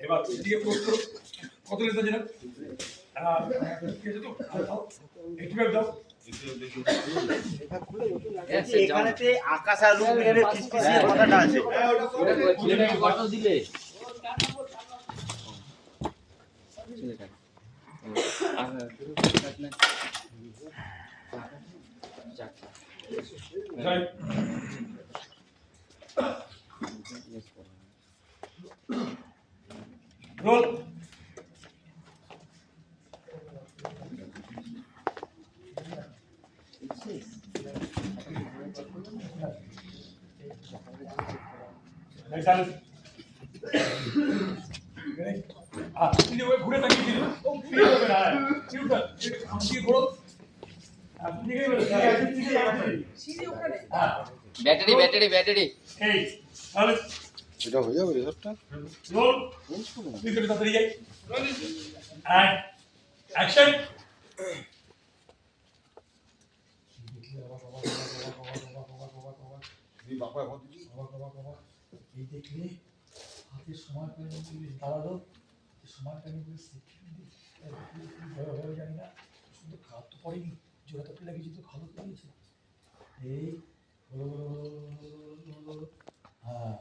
এবার দিয়ে পোস্ট করো কত লিটার যেন ঠিক আছে তো এইভাবে দাও এখানেতে আকাশ আর রূপ এর কিসকিসের কথাটা আছে কত দিলে রোল ঘুরে তাকিয়ে ব্যাটারি ব্যাটারি ব্যাটারি এটা হয়ে যাবে রেজাল্টটা রোল প্লিজ একটু তাড়াতাড়ি যাই এন্ড অ্যাকশন এই দেখলে হাতে সময় পেলে দাঁড়ালো সময়টা কিন্তু ভয় জানি না শুধু খাওয়া তো পড়েনি জোড়া তো লাগিয়েছি তো খাওয়া পেয়েছে এই হ্যাঁ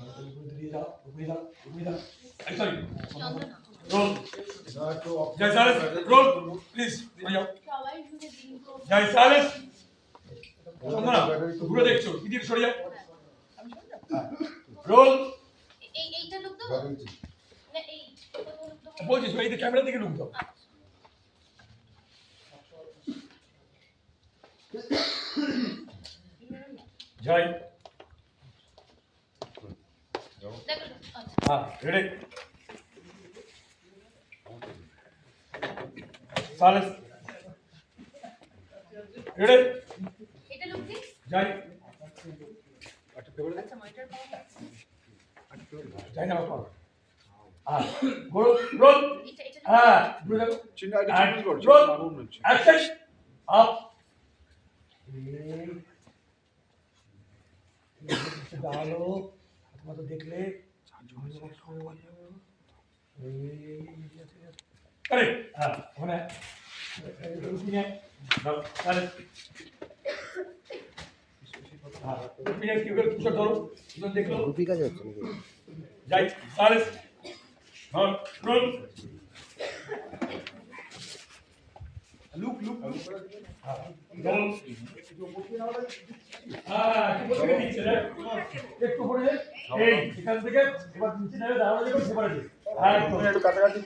একদম দিয়ে যাও উপরে যাও উপরে যাও সরি রোল জয় সালেস রোল প্লিজ যাও জয় সালেস ঘুরে দেখছো ইদিকে সরে যাও রোল এইটা লোক দাও না এই বলছিস এই যে ক্যামেরা দিকে লুক দাও জয় হ্যাঁ রেডি সালেস রেডি এটা লোক দি জয় আচ্ছা মনিটর পাওয়া জয় না বাবা হ্যাঁ রোল রোল এটা হ্যাঁ ঘুরে দেখো চিহ্ন আইডি চেঞ্জ করছে রোল মারুন হচ্ছে অ্যাকশন আপ ডালো তোমাদের দেখলে আরে হ্যাঁ ওখানে রুটিনে দাও তাহলে হ্যাঁ রুটিনে কি করে তুষার ধরো দুজন দেখলো রুপিকা যাচ্ছে যাই তাহলে ধর রোল লুক লুক হ্যাঁ রোল একটু পরে এই এখান থেকে এবার নিচে নেমে দাঁড়ানো যাবে সেপারে দিই একদম একটু কাছাকাছি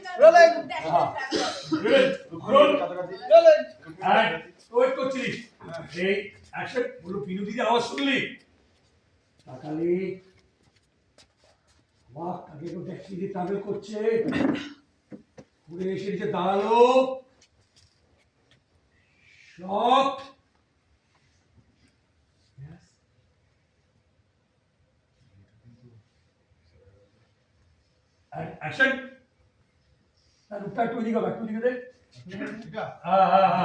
হ্যাঁ রোল হ্যাঁ ওয়েট করছিস এই অ্যাকশন বলো পিনু দিদি আওয়াজ শুনলি তাকালি বাহ আগে তো দেখছি যে ট্রাভেল করছে ঘুরে এসে নিচে দাঁড়ালো শট অ্যাকশন আর রূপটা একটু এদিকে হবে একটু এদিকে দে হ্যাঁ হ্যাঁ